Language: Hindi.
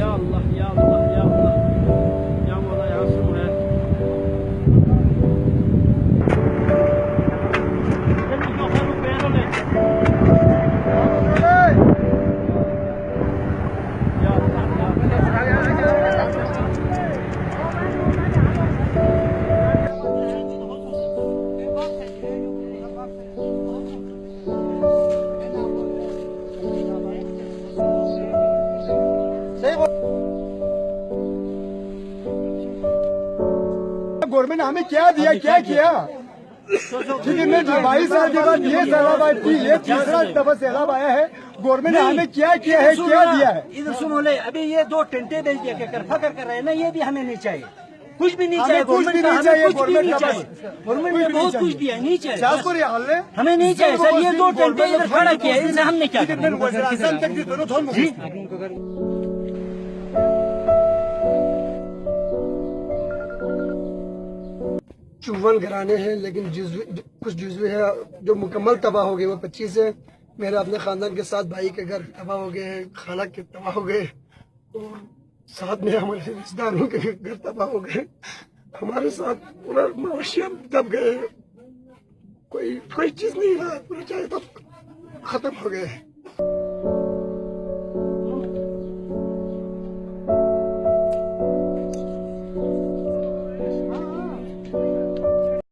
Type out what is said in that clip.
या अल्लाह या अल्लाह या अल्लाह या मौला या रसूल है। गवर्नमेंट ने हमें क्या दिया, क्या किया? ठीक है, मैं 22 साल के बाद ये सैलाब आई थी, ये तीसरा दफा सैलाब आया है। गवर्नमेंट ने हमें क्या किया है, क्या दिया है? इधर सुनो ले, अभी ये 2 टेंटे बेच दिया कर फकर कर रहे हैं ना, ये भी हमें नहीं चाहिए, कुछ भी नहीं चाहिए। कुछ भी नहीं चाहिए, गवर्नमेंट ने बहुत कुछ दिया, नहीं चाहिए, हमें नहीं चाहिए सर। ये 2 टेंटे इधर खड़ा किया, इनसे हमने क्या करना? चौवन घराने हैं, लेकिन कुछ जुज़वी है जो मुकम्मल तबाह हो गए। वो 25 है। मेरे अपने खानदान के 7 भाई के घर तबाह हो गए हैं, खाला के तबाह हो गए, और साथ में हमारे रिश्तेदारों के घर तबाह हो गए। हमारे साथ पूरा मवेशियाँ दब गए, कोई चीज नहीं रहा, पूरा चाहे तो खत्म हो गए।